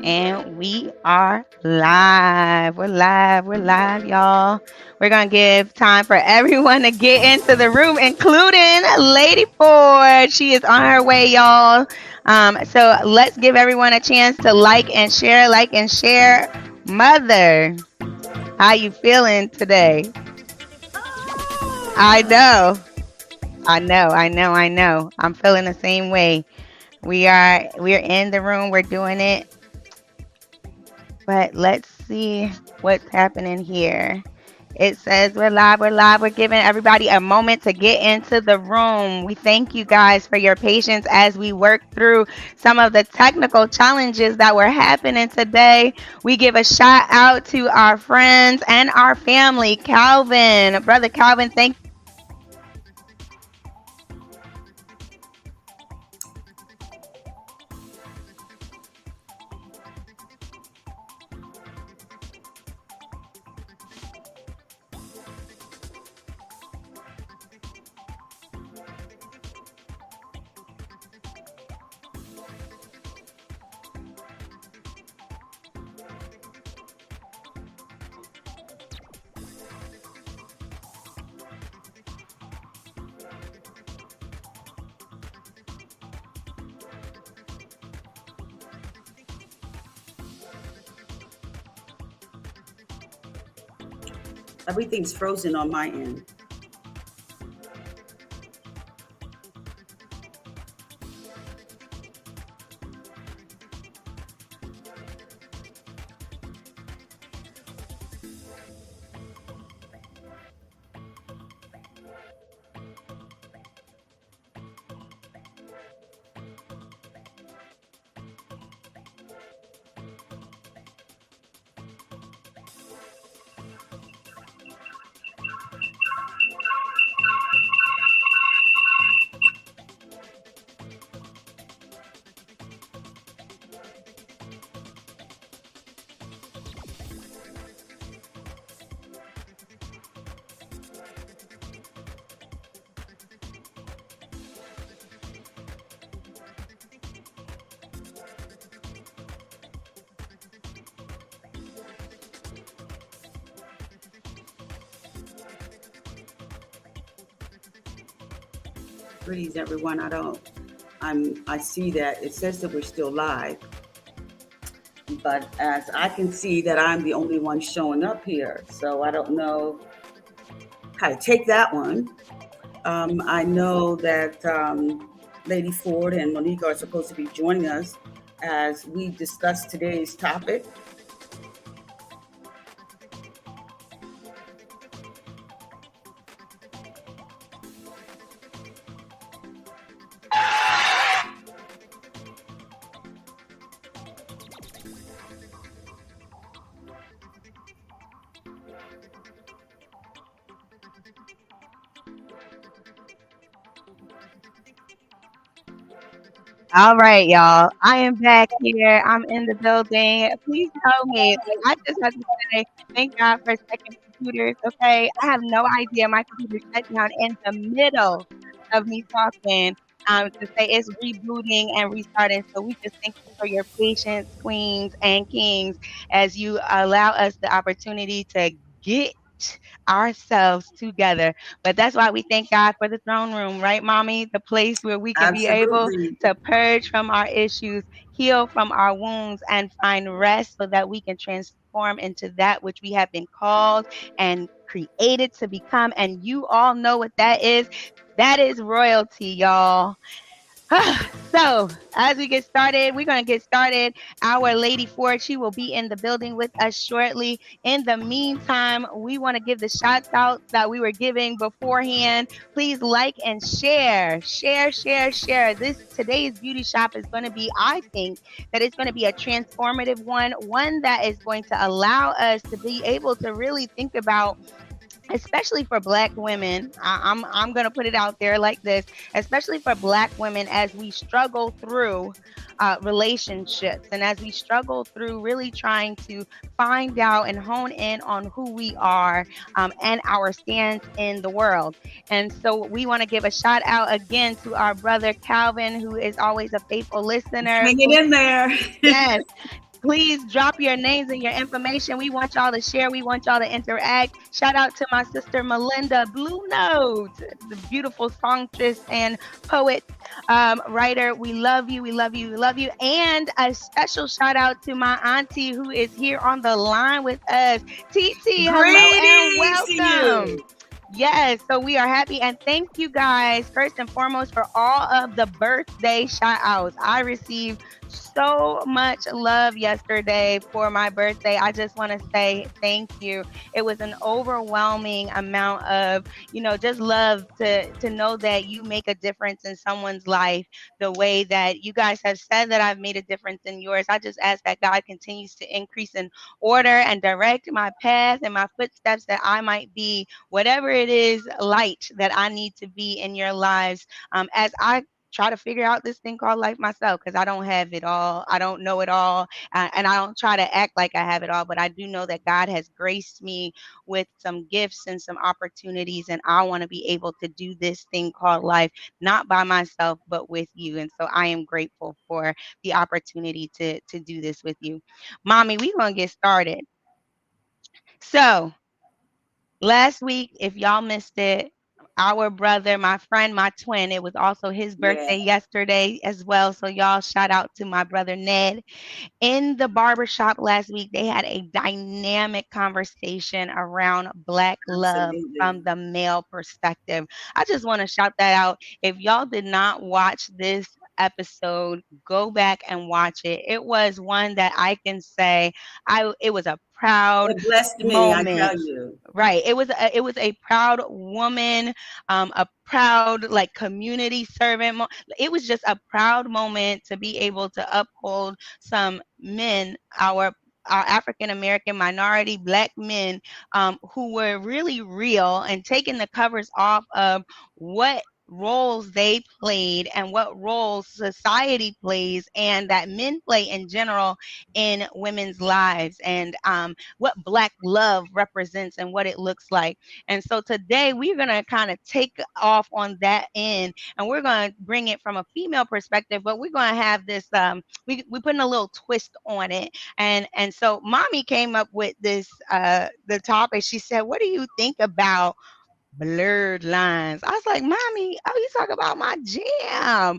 And we are live. We're live, y'all. We're going to give time for everyone to get into the room, including Lady Ford. She is on her way, y'all. So let's give everyone a chance to like and share, Mother, how you feeling today? I know. I know. I'm feeling the same way. We're in the room. We're doing it. But let's see what's happening here. It says we're live. We're giving everybody a moment to get into the room. We thank you guys for your patience as we work through some of the technical challenges that were happening today. We give a shout out to our friends and our family. Calvin, brother Calvin, thank Everything's frozen on my end. Greetings, everyone. I see that it says that we're still live, but as I can see that I'm the only one showing up here, so I don't know how to take that one. I know that Lady Ford and Monika are supposed to be joining us as we discuss today's topic. All right, y'all. I am back here. I'm in the building. Please tell me. Like, I just have to say, thank God for second computers. Okay, I have no idea. My computer shut down in the middle of me talking. To say it's rebooting and restarting. So we just thank you for your patience, queens and kings, as you allow us the opportunity to get ourselves together. But that's why we thank God for the throne room, right, mommy? The place where we can be able Absolutely. to purge from our issues, heal from our wounds, and find rest so that we can transform into that which we have been called and created to become. And you all know what that is. That is royalty, y'all. So, as we get started, we're going to get started. Our Lady Ford, she will be in the building with us shortly. In the meantime, we want to give the shout outs that we were giving beforehand. Please like and share. Share. Today's beauty shop is going to be, I think, that it's going to be a transformative one that is going to allow us to be able to really think about, especially for Black women. I'm gonna put it out there like this, especially for Black women as we struggle through relationships and as we struggle through really trying to find out and hone in on who we are, and our stance in the world. And so we want to give a shout out again to our brother Calvin, who is always a faithful listener. Hang it in there. Yes, Please drop your names and your information. We want y'all to share. We want y'all to interact. Shout out to my sister Melinda Blue Note, the beautiful songstress and poet, writer. We love you. We love you. We love you. And a special shout out to my auntie who is here on the line with us. TT, hello and Greetings to welcome. you. Yes, so we are happy and thank you guys first and foremost for all of the birthday shout outs. I received so much love yesterday for my birthday. I just want to say thank you. It was an overwhelming amount of, just love to know that you make a difference in someone's life the way that you guys have said that I've made a difference in yours. I just ask that God continues to increase in order and direct my path and my footsteps that I might be whatever it is light that I need to be in your lives, as I try to figure out this thing called life myself, because I don't have it all. I don't know it all. And I don't try to act like I have it all, but I do know that God has graced me with some gifts and some opportunities. And I want to be able to do this thing called life, not by myself, but with you. And so I am grateful for the opportunity to do this with you. Mommy, we're going to get started. So, last week, if y'all missed it, our brother, my friend, my twin, it was also his Yeah, birthday yesterday as well. So, y'all, shout out to my brother Ned. In the barbershop last week, they had a dynamic conversation around Black love absolutely. from the male perspective. I just want to shout that out. If y'all did not watch this episode, go back and watch it. It was one that I can say it was a proud It blessed me, I tell moment. you. Right. It was a proud woman, a proud like community servant. It was just a proud moment to be able to uphold some men, our African American minority Black men, who were really real and taking the covers off of what roles they played and what roles society plays and that men play in general in women's lives, and what Black love represents and what it looks like. And so today we're going to kind of take off on that end, and we're going to bring it from a female perspective, but we're going to have this we putting a little twist on it. And so mommy came up with this the topic. She said, what do you think about blurred lines? I was like, mommy, oh, you talk about my jam.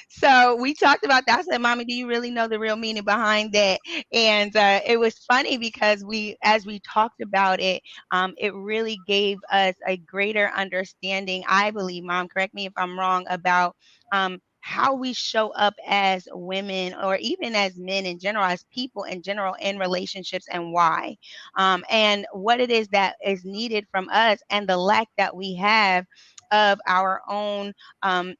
So we talked about that. I said, mommy, do you really know the real meaning behind that? And it was funny because as we talked about it, it really gave us a greater understanding, I believe, mom, correct me if I'm wrong, about how we show up as women or even as men in general, as people in general in relationships, and why, and what it is that is needed from us, and the lack that we have of our own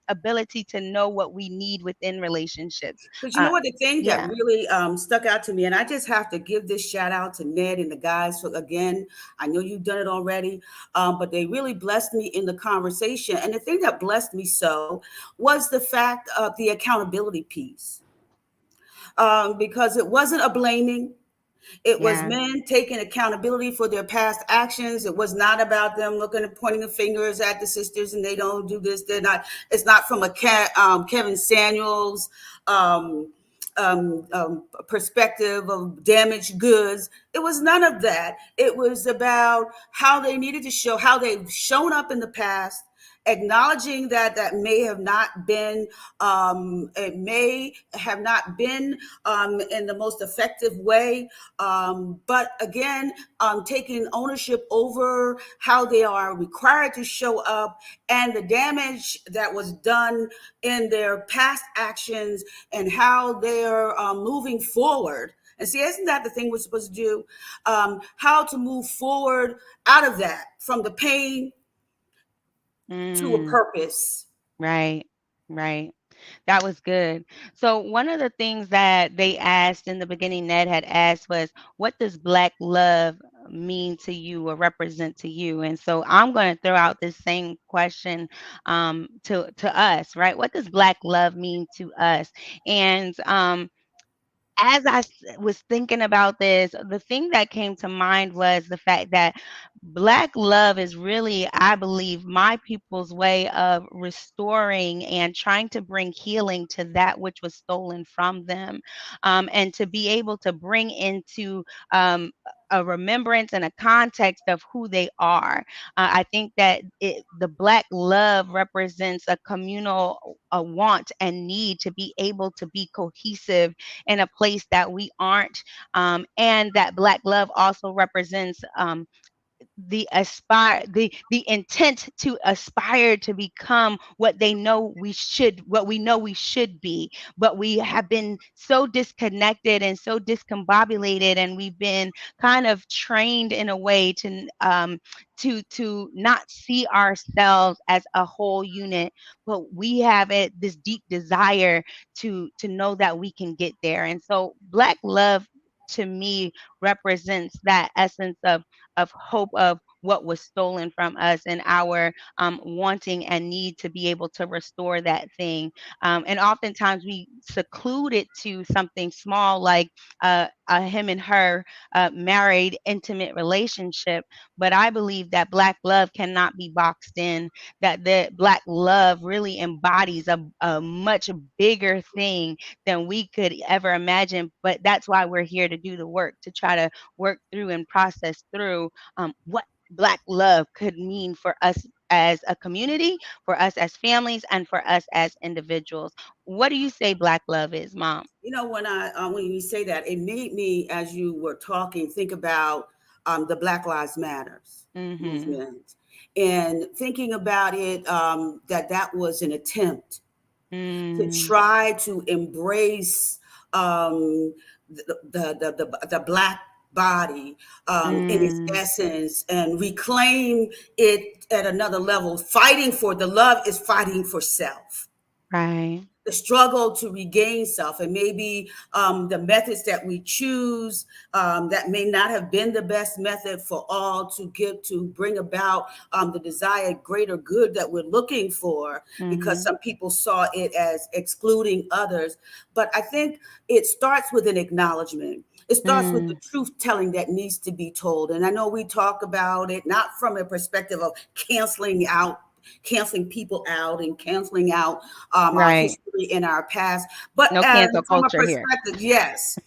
ability to know what we need within relationships. But you know what? The thing that Yeah, really stuck out to me, and I just have to give this shout out to Ned and the guys. So again, I know you've done it already, but they really blessed me in the conversation. And the thing that blessed me so was the fact of the accountability piece, because it wasn't a blaming. It was yeah, men taking accountability for their past actions. It was not about them looking and pointing the fingers at the sisters and they don't do this. They're not. It's not from a Kevin Samuels um, perspective of damaged goods. It was none of that. It was about how they needed to show how they've shown up in the past, acknowledging that that may have not been it may have not been in the most effective way, but again, taking ownership over how they are required to show up and the damage that was done in their past actions and how they're moving forward. And see, isn't that the thing we're supposed to do? How to move forward out of that, from the pain to a mm, purpose. right, right. That was good. So one of the things that they asked in the beginning, Ned had asked, was, what does Black love mean to you or represent to you? And so I'm going to throw out this same question, to us, right? What does Black love mean to us? And as was thinking about this, the thing that came to mind was the fact that Black love is really, I believe, my people's way of restoring and trying to bring healing to that which was stolen from them, and to be able to bring into a remembrance and a context of who they are. I think that the Black love represents a communal a want and need to be able to be cohesive in a place that we aren't. And that Black love also represents the intent to aspire to become what they know we should what we know we should be, but we have been so disconnected and so discombobulated, and we've been kind of trained in a way to not see ourselves as a whole unit, but we have this deep desire to know that we can get there. And so Black love to me represents that essence of hope of what was stolen from us, and our wanting and need to be able to restore that thing. And oftentimes we seclude it to something small like a him and her married intimate relationship. But I believe that Black love cannot be boxed in, that the Black love really embodies a much bigger thing than we could ever imagine. But that's why we're here to do the work, to try to work through and process through what Black love could mean for us as a community, for us as families, and for us as individuals. What do you say Black love is, Mom? When you say that, it made me, as you were talking, think about the Black Lives Matters Mm-hmm. movement, and thinking about it, that was an attempt to Mm, try to embrace the black body in its mm, essence and reclaim it at another level. Fighting for the love is fighting for self, right, the struggle to regain self, and maybe the methods that we choose that may not have been the best method for all to get to bring about the desired greater good that we're looking for, because mm-hmm, some people saw it as excluding others. But I think it starts with an acknowledgement. It starts with the mm, truth telling that needs to be told. And I know we talk about it not from a perspective of canceling people out and canceling out our right. history in our past, but No cancel from a culture here. perspective, yes,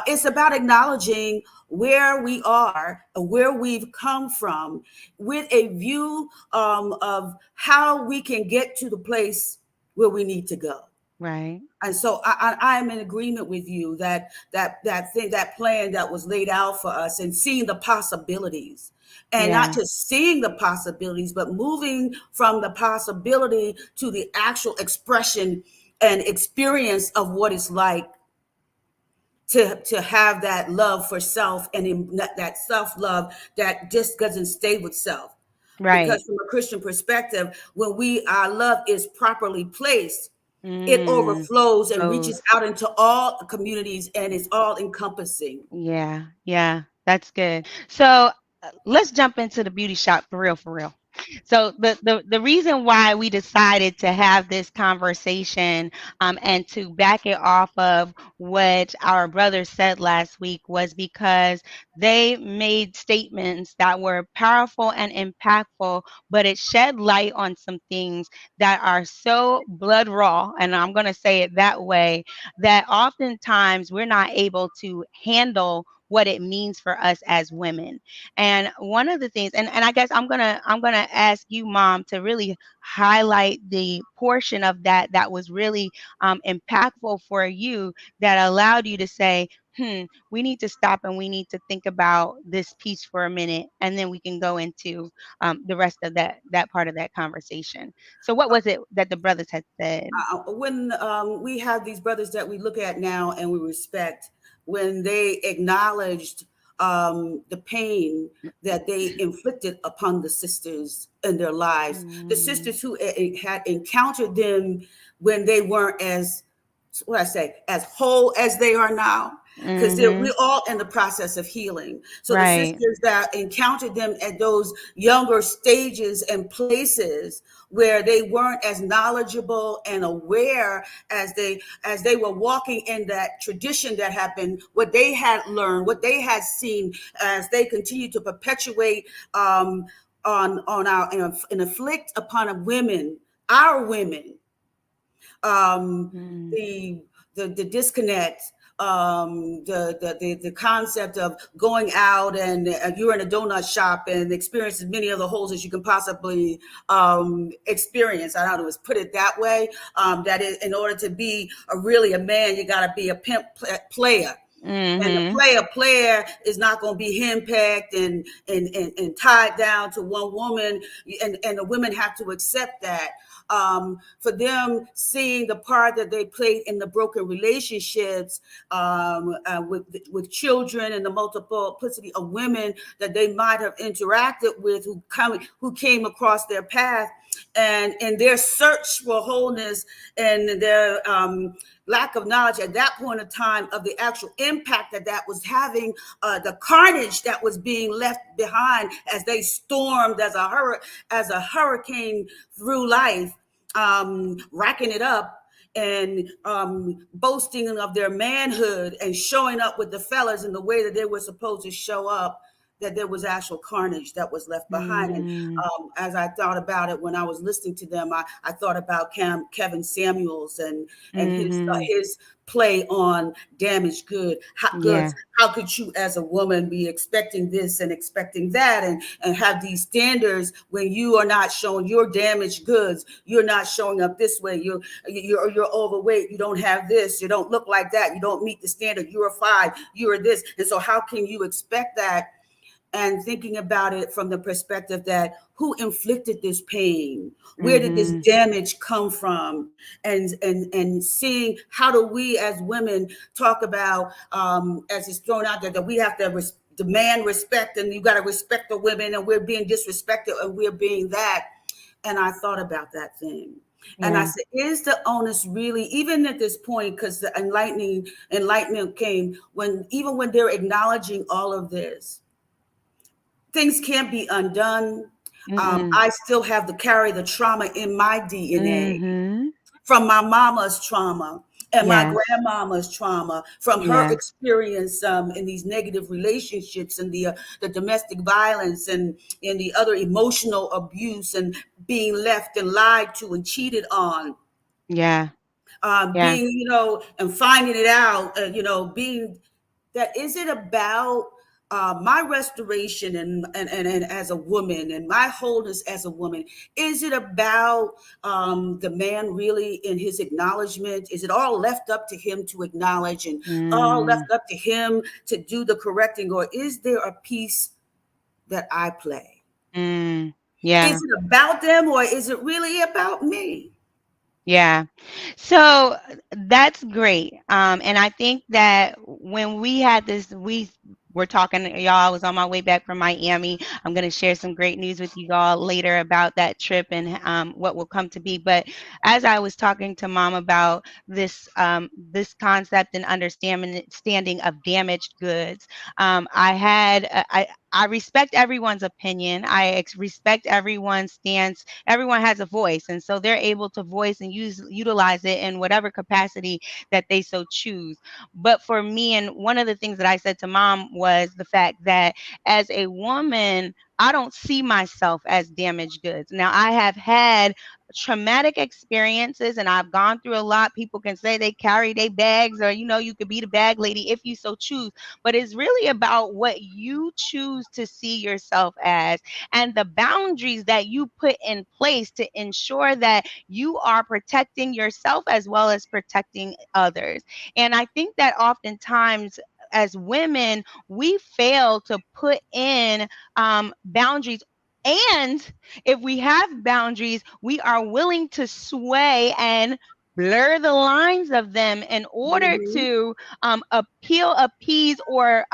it's about acknowledging where we are, where we've come from, with a view of how we can get to the place where we need to go. Right, And so I am in agreement with you that that plan that was laid out for us, and seeing the possibilities, and not yeah, just seeing the possibilities, but moving from the possibility to the actual expression and experience of what it's like to have that love for self, and that self love that just doesn't stay with self. right. Because from a Christian perspective, when our love is properly placed, it Mm, overflows and reaches those. out into all communities, and is all encompassing. Yeah, yeah, that's good. So let's jump into the beauty shop for real, for real. So the reason why we decided to have this conversation, and to back it off of what our brother said last week, was because they made statements that were powerful and impactful, but it shed light on some things that are so blood raw, and I'm going to say it that way, that oftentimes we're not able to handle what it means for us as women. And one of the things, and I guess I'm gonna ask you, Mom, to really highlight the portion of that that was really impactful for you, that allowed you to say, we need to stop and we need to think about this piece for a minute, and then we can go into the rest of that part of that conversation. So what was it that the brothers had said? When we have these brothers that we look at now and we respect, when they acknowledged the pain that they inflicted upon the sisters in their lives, the Mm, sisters who had encountered them when they weren't as what I say, as whole as they are now, because we're Mhm. all in the process of healing. So the Right. sisters that encountered them at those younger stages and places where they weren't as knowledgeable and aware as they were walking in that tradition that had been what they had learned, what they had seen, as they continue to perpetuate on our and inflict upon women, our women, um, Mm. the, the disconnect, the concept of going out and you're in a donut shop and experience as many of the holes as you can possibly experience. I don't know, let's put it that way. That is, in order to be really a man, you got to be a pimp player. And the Mhm. player is not going to be henpecked and tied down to one woman, and the women have to accept that. For them, seeing the part that they played in the broken relationships, with children and the multiplicity of women that they might have interacted with, who came across their path, and in their search for wholeness and their lack of knowledge at that point of time of the actual impact that that was having, the carnage that was being left behind as they stormed as a hurricane through life, racking it up and boasting of their manhood and showing up with the fellas in the way that they were supposed to show up, that there was actual carnage that was left behind. And Mm. as I thought about it when I was listening to them, I thought about Kevin Samuels and Mhm. his play on damaged goods. Yeah. How could you, as a woman, be expecting this and expecting that, and have these standards when you are not showing your damaged goods? You're not showing up this way. You're overweight. You don't have this. You don't look like that. You don't meet the standard. You're a five. You're this. And so, how can you expect that? And thinking about it from the perspective that who inflicted this pain, where did this Mhm. damage come from, and seeing how do we as women talk about, as it's thrown out there, that we have to demand respect, and you got to respect the women, and we're being disrespected and we're being that. And I thought about that thing, and I Yeah. said, is the onus really, even at this point, because the enlightenment came when, even when they're acknowledging all of this, things can't be undone. Mm-mm. I still have to carry the trauma in my DNA Mhm. from my mama's trauma and my Yes. grandmama's trauma, from her Yes. experience in these negative relationships and the domestic violence and the other emotional abuse and being left and lied to and cheated on, Yeah. Yeah. being, and finding it out, being that, is it about my restoration and as a woman and my wholeness as a woman? Is it about the man really in his acknowledgement? Is it all left up to him to acknowledge and all Mm. left up to him to do the correcting? Or is there a piece that I play? Mm. Is Yeah. it about them or is it really about me? Yeah. So that's great. And I think that when we had this, we were talking, y'all. I was on my way back from Miami. I'm going to share some great news with you all later about that trip and what will come to be. But as I was talking to mom about this concept and understanding of damaged goods, I had I respect everyone's opinion. Respect everyone's stance. Everyone has a voice, and so they're able to voice and utilize it in whatever capacity that they so choose. But for me, and one of the things that I said to mom was the fact that as a woman, I don't see myself as damaged goods. Now, I have had traumatic experiences and I've gone through a lot. People can say they carry their bags, or you could be the bag lady if you so choose. But it's really about what you choose to see yourself as and the boundaries that you put in place to ensure that you are protecting yourself as well as protecting others. And I think that oftentimes as women, we fail to put in boundaries. And if we have boundaries, we are willing to sway and blur the lines of them in order Mm-hmm. to appease, or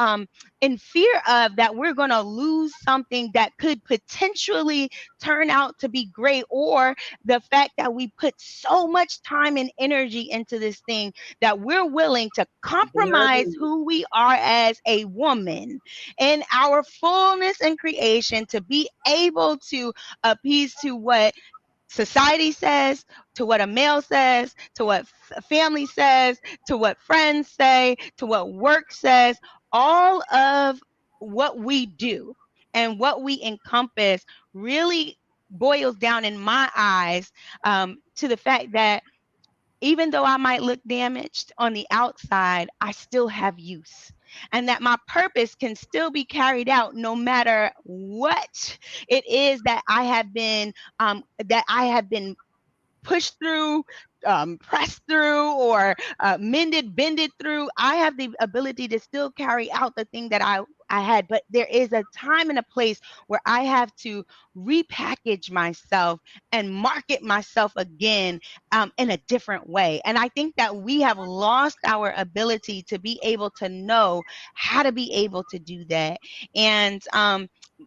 in fear of that we're going to lose something that could potentially turn out to be great, or the fact that we put so much time and energy into this thing that we're willing to compromise Blurred. who we are as a woman in our fullness and creation to be able to appease to what society says, to what a male says, to what family says, to what friends say, to what work says. All of what we do and what we encompass really boils down, in my eyes, to the fact that even though I might look damaged on the outside, I still have use. And that my purpose can still be carried out no matter what it is that I have been pushed through, pressed through, or mended, bended through. I have the ability to still carry out the thing that I had, but there is a time and a place where I have to repackage myself and market myself again, in a different way. And I think that we have lost our ability to be able to know how to be able to do that. And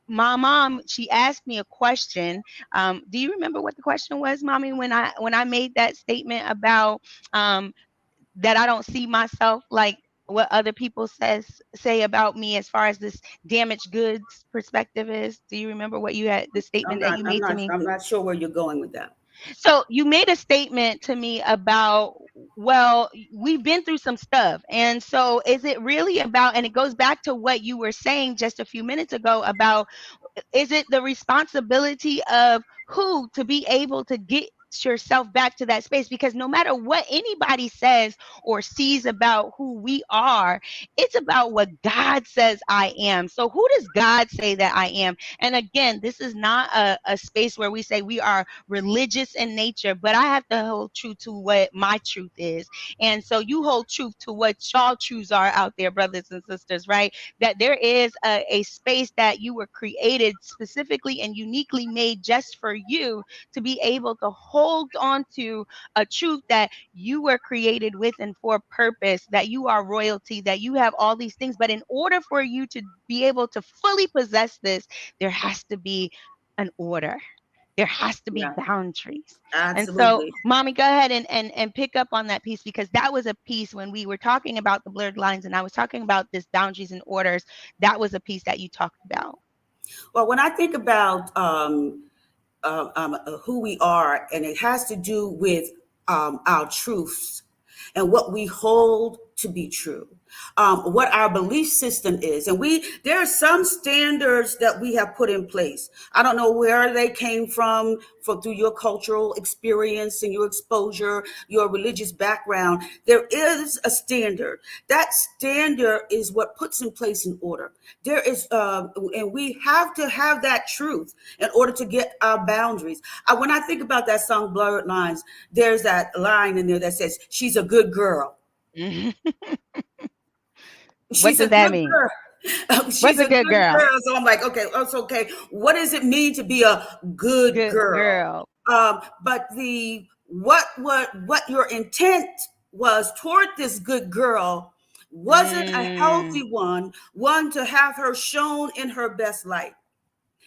my mom, she asked me a question. Do you remember what the question was, mommy, when I made that statement about um, that I don't see myself like what other people say about me as far as this damaged goods perspective is? Do you remember what you had, the statement that you made to me? I'm not sure where you're going with that. So you made a statement to me about, well, we've been through some stuff. And so is it really about, and it goes back to what you were saying just a few minutes ago about, is it the responsibility of who to be able to get yourself back to that space? Because no matter what anybody says or sees about who we are, it's about what God says I am. So who does God say that I am? And again, this is not a space where we say we are religious in nature, but I have to hold true to what my truth is. And so you hold truth to what y'all truths are out there, brothers and sisters, right? That there is a space that you were created specifically and uniquely made just for you to be able to hold on to a truth that you were created with and for purpose, that you are royalty, that you have all these things. But in order for you to be able to fully possess this, there has to be an order. There has to be Yeah, boundaries. And so, absolutely. mommy, go ahead and pick up on that piece, because that was a piece when we were talking about the blurred lines and I was talking about this boundaries and orders. That was a piece that you talked about. Well, when I think about who we are, and it has to do with our truths and what we hold to be true, what our belief system is, and there are some standards that we have put in place. I don't know where they came from through your cultural experience and your exposure, your religious background. There is a standard. That standard is what puts in place an order. There is, and we have to have that truth in order to get our boundaries. When I think about that song "Blurred Lines," there's that line in there that says, "She's a good girl." What She's a does that good mean? girl. What's She's a a good good girl? girl. So I'm like, okay, that's okay. What does it mean to be a good Good girl? girl. But the what your intent was toward this good girl wasn't a Mm, healthy one to have her shown in her best light.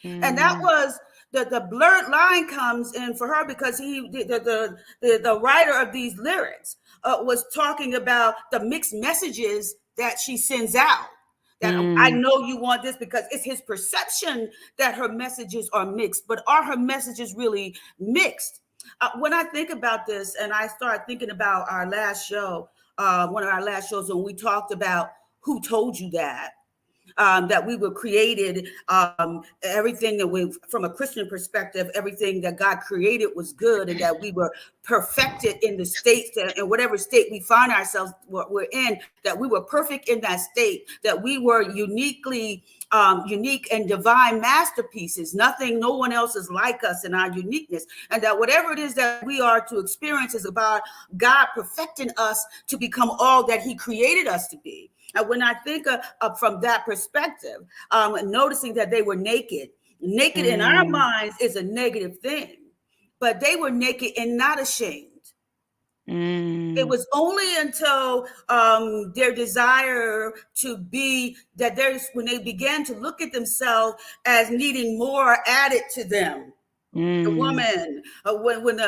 And that mm, was the blurred line comes in for her because the writer of these lyrics was talking about the mixed messages that she sends out. That I mm, know you want this, because it's his perception that her messages are mixed, but are her messages really mixed? When I think about this, and I start thinking about our last show, one of our last shows when we talked about who told you that we were created, everything that we, from a Christian perspective, everything that God created was good, and that we were perfected in the state, in whatever state we find ourselves we're in, that we were perfect in that state, that we were unique and divine masterpieces. Nothing, no one else is like us in our uniqueness, and that whatever it is that we are to experience is about God perfecting us to become all that He created us to be. And when I think from that perspective, noticing that they were naked, naked in our mm, minds is a negative thing, but they were naked and not ashamed. It Mm. was only until their desire to be that there's when they began to look at themselves as needing more added to them. The Mm. woman,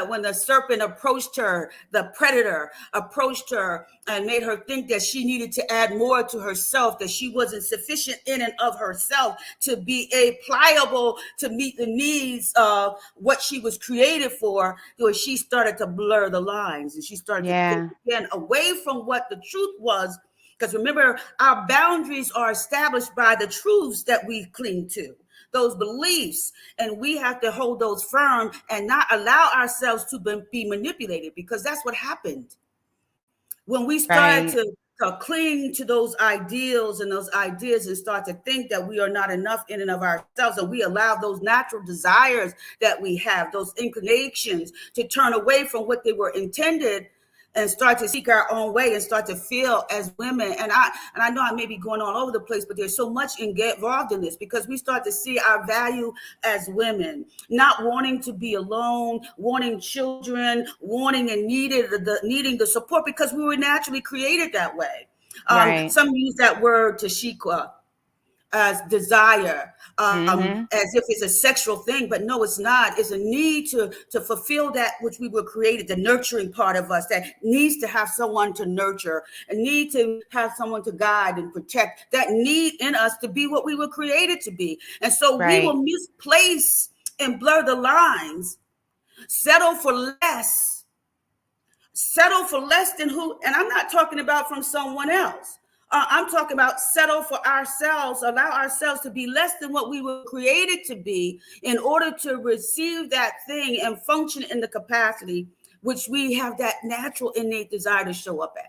when the serpent approached her, the predator approached her and made her think that she needed to add more to herself, that she wasn't sufficient in and of herself to be a pliable to meet the needs of what she was created for. So she started to blur the lines, and she started to think Yeah. again away from what the truth was. Because remember, our boundaries are established by the truths that we cling to, those beliefs, and we have to hold those firm and not allow ourselves to be manipulated, because that's what happened when we started Right. to cling to those ideals and those ideas and start to think that we are not enough in and of ourselves, and we allow those natural desires that we have, those inclinations, to turn away from what they were intended and start to seek our own way and start to feel as women. And I know I may be going all over the place, but there's so much involved in this, because we start to see our value as women, not wanting to be alone, wanting children, wanting and needing the support, because we were naturally created that way. Right. Some use that word tashikwa as desire, Mm-hmm. as if it's a sexual thing, but no, it's not. It's a need to fulfill that which we were created, the nurturing part of us that needs to have someone to nurture, and need to have someone to guide and protect, that need in us to be what we were created to be. And so we Right. will misplace and blur the lines, settle for less, settle for less than who, and I'm not talking about from someone else. I'm talking about settle for ourselves, allow ourselves to be less than what we were created to be in order to receive that thing and function in the capacity which we have that natural innate desire to show up as.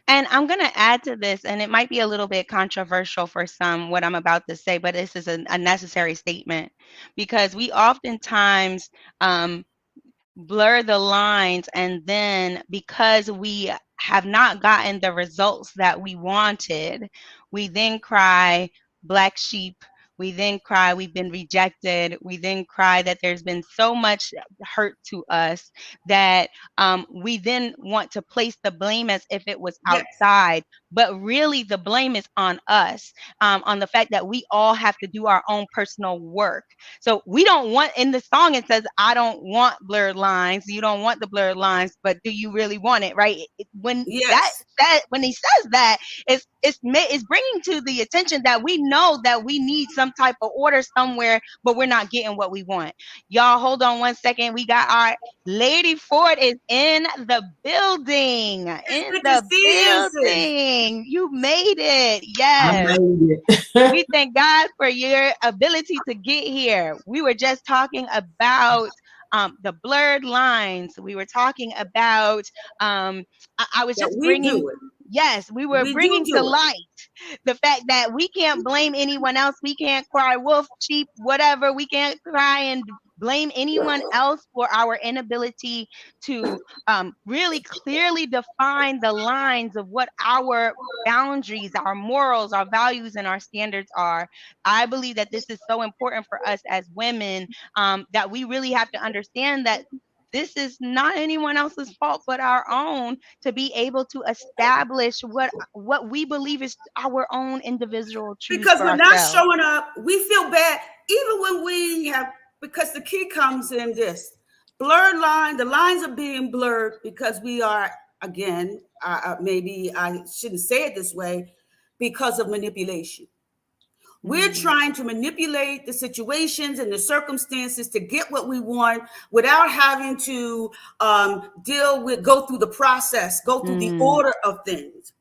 And I'm going to add to this, and it might be a little bit controversial for some what I'm about to say, but this is a necessary statement because we oftentimes blur the lines, and then because we have not gotten the results that we wanted, we then cry black sheep. We then cry we've been rejected. We then cry that there's been so much hurt to us that we then want to place the blame as if it was Yes, outside. But really, the blame is on us, on the fact that we all have to do our own personal work. So we don't want, in the song it says, I don't want blurred lines. You don't want the blurred lines, but do you really want it, right? When that yes, said, when he says that, it's bringing to the attention that we know that we need some type of order somewhere, but we're not getting what we want. Y'all, hold on one second. We got our Lady Ford is in the building. it's In good to the see you, sis. building. You made it. I Yes. made it. We thank God for your ability to get here. We were just talking about the blurred lines. We were talking about, I was That just we bringing, do it. yes, we were We do bringing to do it. light the fact that we can't blame anyone else. We can't cry wolf, sheep, whatever. We can't cry and blame anyone else for our inability to really clearly define the lines of what our boundaries, our morals, our values, and our standards are. I believe that this is so important for us as women, that we really have to understand that this is not anyone else's fault but our own, to be able to establish what we believe is our own individual truth Because for we're not ourselves. showing up, we feel bad, even when we have, because the key comes in this blurred line. The lines are being blurred because we are, again, maybe I shouldn't say it this way, because of manipulation. We're Mm, trying to manipulate the situations and the circumstances to get what we want without having to go through the process, go through the mm, order of things.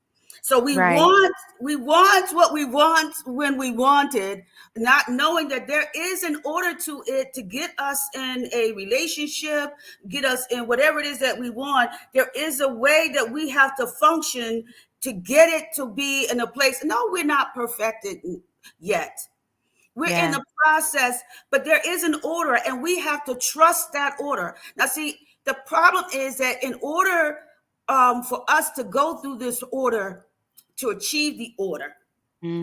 So right, we want what we want when we want it, not knowing that there is an order to it to get us in a relationship, get us in whatever it is that we want. There is a way that we have to function to get it to be in a place. No, we're not perfected yet. We're in yeah, the process, but there is an order, and we have to trust that order. Now, see, the problem is that in order for us to go through this order, to achieve the order,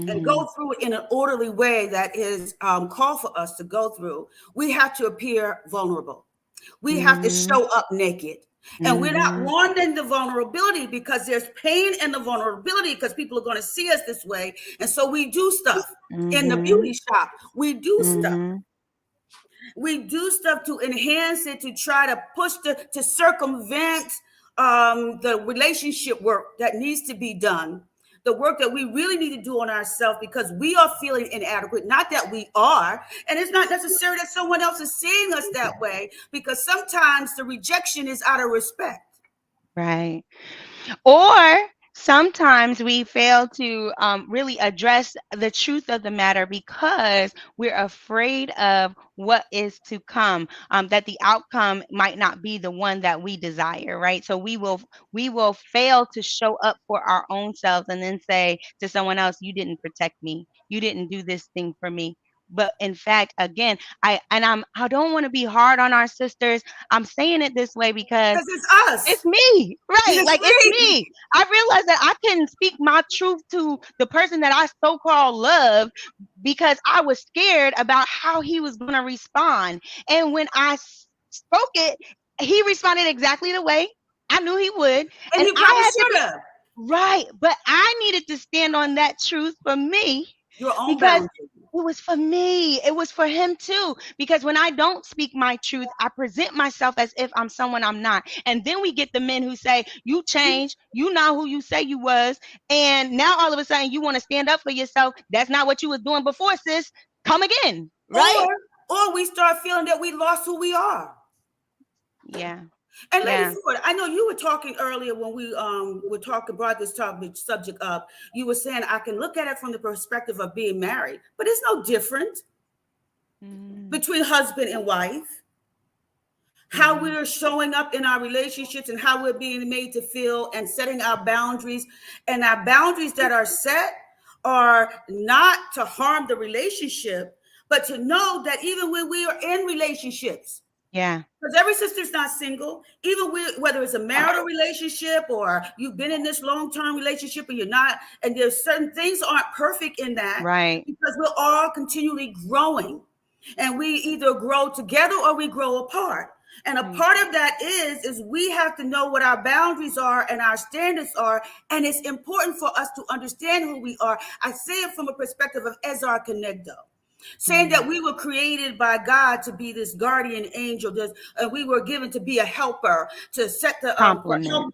and mm, go through it in an orderly way that is called for us to go through, we have to appear vulnerable. We have to Mhm. show up naked. And we're not Mhm. wanting the vulnerability because there's pain in the vulnerability because people are going to see us this way. And so we do stuff in the Mhm. beauty shop. We do stuff. Mhm. We do stuff to enhance it, to try to push to circumvent the relationship work that needs to be done, the work that we really need to do on ourselves because we are feeling inadequate. Not that we are, and it's not necessary that someone else is seeing us that way, because sometimes the rejection is out of respect. Right. Or sometimes we fail to really address the truth of the matter because we're afraid of what is to come, that the outcome might not be the one that we desire, right? So we will fail to show up for our own selves and then say to someone else, "You didn't protect me. You didn't do this thing for me." But in fact, again, I don't want to be hard on our sisters. I'm saying it this way because Because it's us. it's me, right? It's Like it's me. me. I realized that I couldn't speak my truth to the person that I so called love because I was scared about how he was going to respond. And when spoke it, he responded exactly the way I knew he would. And And he probably I had to should be have. right. But I needed to stand on that truth for me Your own because boundary. it was for me. It was for him too. Because when I don't speak my truth, I present myself as if I'm someone I'm not. And then we get the men who say, "You changed. You not who you say you was. And now all of a sudden you want to stand up for yourself. That's not what you was doing before, sis. Come again." Right? Or we start feeling that we lost who we are. Yeah. And Lady Yeah. Ford, I know you were talking earlier when we were talking brought this topic subject up. You were saying I can look at it from the perspective of being married, but it's no different Mm-hmm. between husband and wife. How Mm-hmm. we're showing up in our relationships and how we're being made to feel and setting our boundaries. And our boundaries that are set are not to harm the relationship, but to know that even when we are in relationships, Yeah. because every sister's not single, even whether it's a marital relationship or you've been in this long-term relationship and you're not, and there's certain things aren't perfect in that Right. because we're all continually growing. And we either grow together or we grow apart. And a Mm. part of that is we have to know what our boundaries are and our standards are. And it's important for us to understand who we are. I say it from a perspective of Ezar Kenegdo, saying Mm. that we were created by God to be this guardian angel, and we were given to be a helper, to set the for help, Compliment.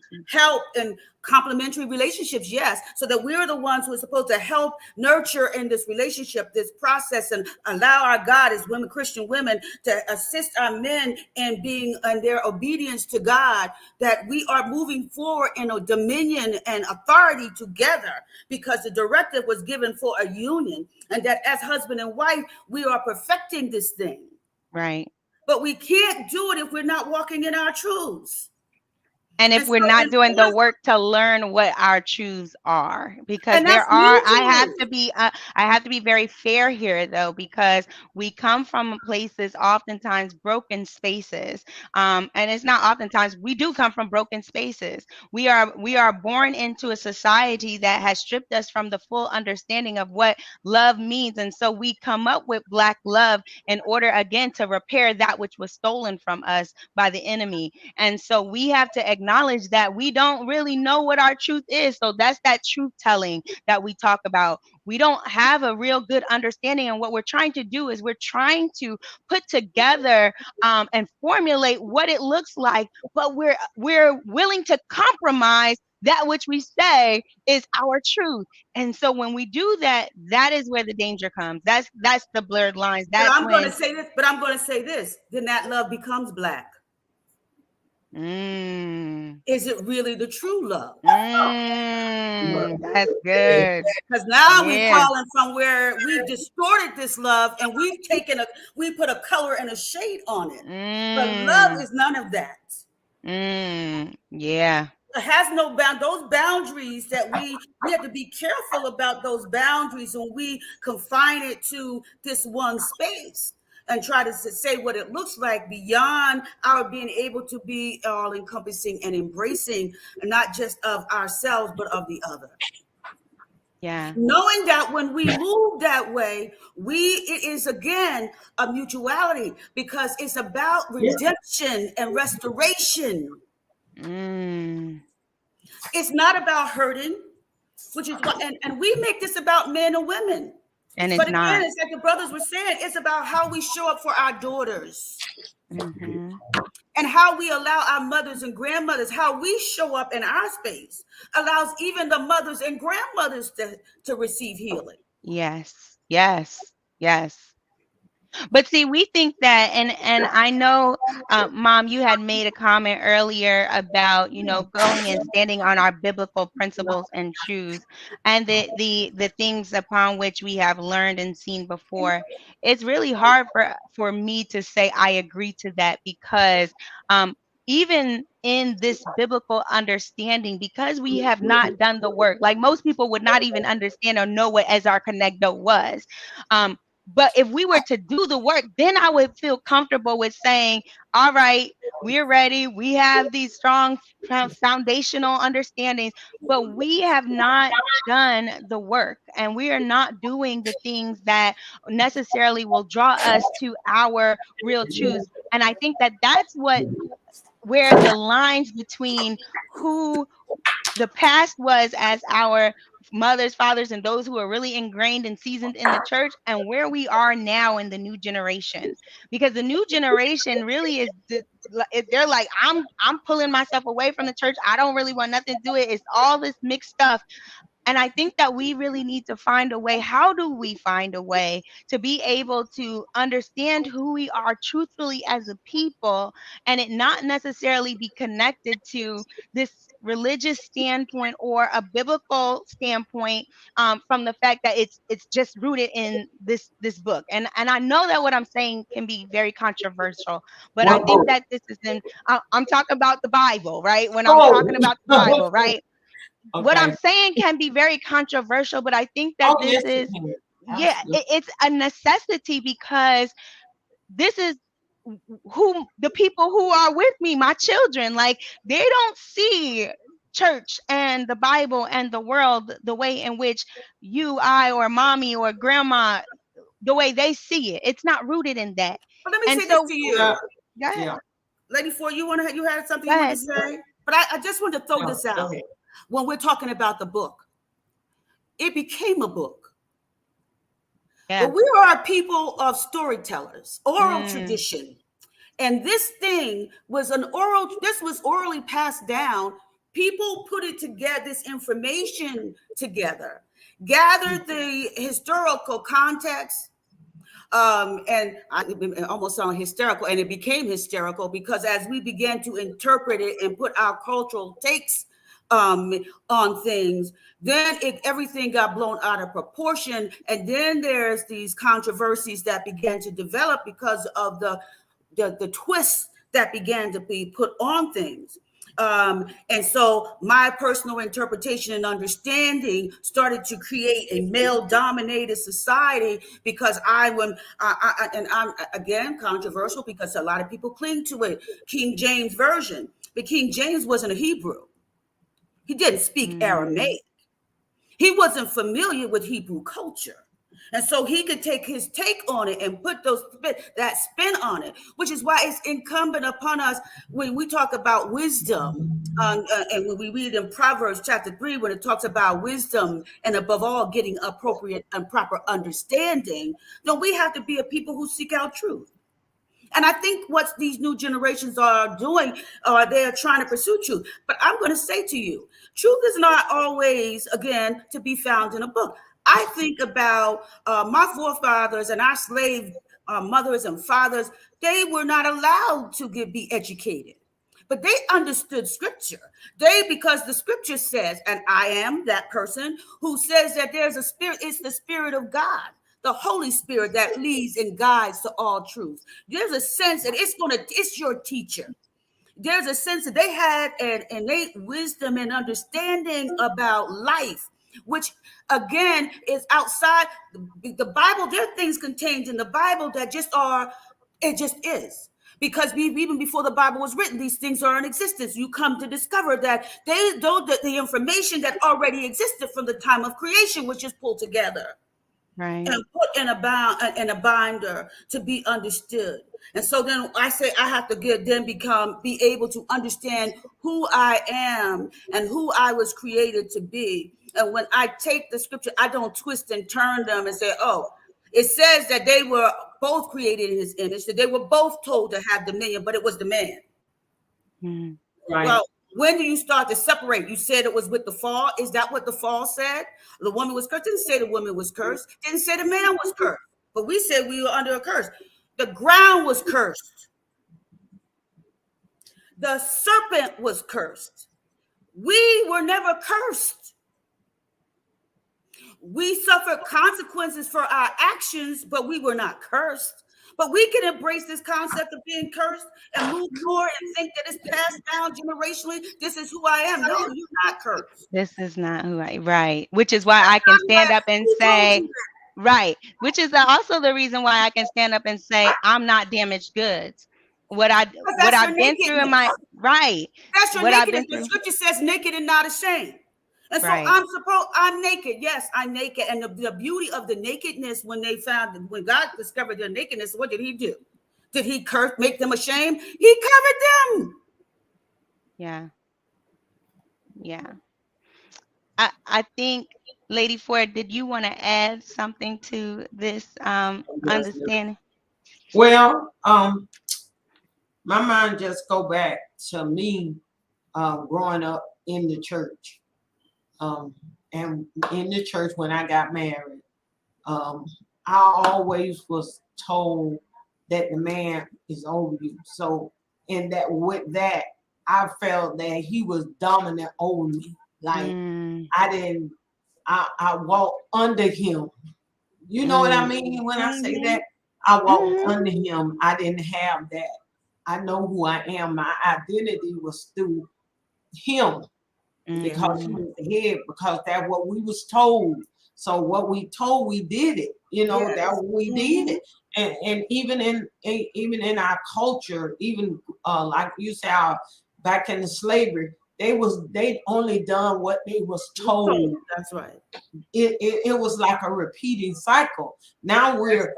and complementary relationships. Yes, so that we're the ones who are supposed to help nurture in this relationship, this process, and allow our God as women, Christian women, to assist our men in being in their obedience to God. That we are moving forward in a dominion and authority together because the directive was given for a union, and that as husband and wife, we are perfecting this thing. Right. But we can't do it if we're not walking in our truths. And And if so, we're not in doing the order, work to learn what our truths are, because and there that's are, mutually. I have to be very fair here though, because we come from places, oftentimes broken spaces. And it's not oftentimes, we do come from broken spaces. We are born into a society that has stripped us from the full understanding of what love means. And so we come up with black love in order again to repair that which was stolen from us by the enemy. And so we have to acknowledge that we don't really know what our truth is. So that's that truth telling that we talk about. We don't have a real good understanding. And what we're trying to do is we're trying to put together and formulate what it looks like, but we're willing to compromise that which we say is our truth. And so when we do that, that is where the danger comes. That's the blurred lines. But That's I'm going to when say this. But I'm going to say this. Then that love becomes black. mm, Is it really the true love? That's good. Because now we're Yeah. calling from where we've distorted this love and we put a color and a shade on it. But love Mm. is none of that. Yeah. It has no bound. Those boundaries that we have to be careful about those boundaries when we confine it to this one space and try to say what it looks like beyond our being able to be all encompassing and embracing, not just of ourselves but of the other. Yeah. Knowing that when we move that way, it is again a mutuality, because it's about redemption and restoration. Mm. It's not about hurting, which is what, and we make this about men and women. And But it's again, not. it's like the brothers were saying, it's about how we show up for our daughters, Hmm. and how we allow our mothers and grandmothers, how we show up in our space allows even the mothers and grandmothers to receive healing. Yes. Yes. Yes. But see, we think that, and I know, Mom, you had made a comment earlier about, going and standing on our biblical principles and truths, and the things upon which we have learned and seen before. It's really hard for me to say I agree to that, because even in this biblical understanding, because we have not done the work, like most people would not even understand or know what as our connector was. Um, but if we were to do the work, then I would feel comfortable with saying, all right, we're ready. We have these strong foundational understandings, but we have not done the work, and we are not doing the things that necessarily will draw us to our real truths. And I think that that's where the lines between who the past was as our mothers, fathers, and those who are really ingrained and seasoned in the church, and where we are now in the new generation. Because the new generation really is they're like, I'm pulling myself away from the church. I don't really want nothing to do it. It's all this mixed stuff. And I think that we really need to find a way. How do we find a way to be able to understand who we are truthfully as a people, and it not necessarily be connected to this religious standpoint or a biblical standpoint, from the fact that it's just rooted in this book. And I know that what I'm saying can be very controversial, but I What think book? that this is I'm talking about the Bible, right? When I'm Oh, talking about the Bible, what book? right? What I'm Okay. saying can be very controversial, but I think that Oh, this yes, it is, can. yeah, Absolutely. it's a necessity, because this is who the people who are with me, my children, like, they don't see church and the Bible and the world the way in which you, I, or mommy or grandma, the way they see it. It's not rooted in that. But let me And say this so, to Yeah, you, go ahead. yeah, Lady Four. You had something Go you wanted ahead. to say, but I just want to throw no, this go out. ahead. When we're talking about the book, it became a book. But Yeah. we are a people of storytellers, oral Mm, tradition. And this thing was this was orally passed down. People put it together, this information together, gathered the historical context, and it almost sounded hysterical, and it became hysterical because as we began to interpret it and put our cultural takes um, on things, then everything got blown out of proportion, and then there's these controversies that began to develop because of the twists that began to be put on things. And so my personal interpretation and understanding started to create a male dominated society because and I'm again controversial because a lot of people cling to it, King James Version. But King James wasn't a Hebrew. He didn't speak mm, Aramaic. He wasn't familiar with Hebrew culture. And so he could take his take on it and put that spin on it, which is why it's incumbent upon us when we talk about wisdom. And when we read in Proverbs chapter 3, when it talks about wisdom and above all getting appropriate and proper understanding, then we have to be a people who seek out truth. And I think what these new generations are doing, they're trying to pursue truth. But I'm going to say to you, truth is not always, again, to be found in a book. I think about my forefathers and our slave mothers and fathers. They were not allowed to be educated, but they understood scripture. Because the scripture says, and I am that person who says that there's a spirit, it's the spirit of God, the Holy Spirit that leads and guides to all truth. There's a sense that it's your teacher. There's a sense that they had an innate wisdom and understanding about life, which again is outside the Bible. There are things contained in the Bible that just are, it just is. because even before the Bible was written, these things are in existence. You come to discover that the information that already existed from the time of creation, which is pulled together Right. and put in a binder to be understood. And so then I say I have to be able to understand who I am and who I was created to be. And when I take the scripture, I don't twist and turn them and say, oh, it says that they were both created in his image, that they were both told to have dominion, but it was the man. Mm. Right. Well, when do you start to separate? You said it was with the fall. Is that what the fall said? The woman was cursed. Didn't say the woman was cursed. Didn't say the man was cursed. But we said we were under a curse. The ground was cursed. The serpent was cursed. We were never cursed. We suffered consequences for our actions, but we were not cursed. But we can embrace this concept of being cursed and move forward and think that it's passed down generationally. This is who I am. No, you're not cursed. This is not who I right. Which is why I can stand up and Who told say, you that? right. Which is also the reason why I can stand up and say I'm not damaged goods. What I Because what that's your I've been through in nakedness. my right. That's your What I've nakedness. been The through. scripture says naked and not ashamed. And so Right. I'm naked. Yes, I'm naked. And the beauty of the nakedness, when God discovered their nakedness, what did he do? Did he make them ashamed? He covered them. Yeah. Yeah. I think Lady Ford, did you want to add something to this Yes. understanding? Well, my mind just go back to me growing up in the church. And in the church when I got married, I always was told that the man is over you. So, and that with that, I felt that he was dominant over me. Like Mm, I walked under him. You know what I mm, mean when I say Mm-hmm. that? I walked mhm, under him. I didn't have that. I know who I am. My identity was through him Yeah. because he mhm. was the head, because that's what we was told. So what we told, we did it. You know, that Yes. we did Mm-hmm. it. And even in our culture, even like you say, back in the slavery, they only done what they was told. That's right. It was like a repeating cycle. Now we're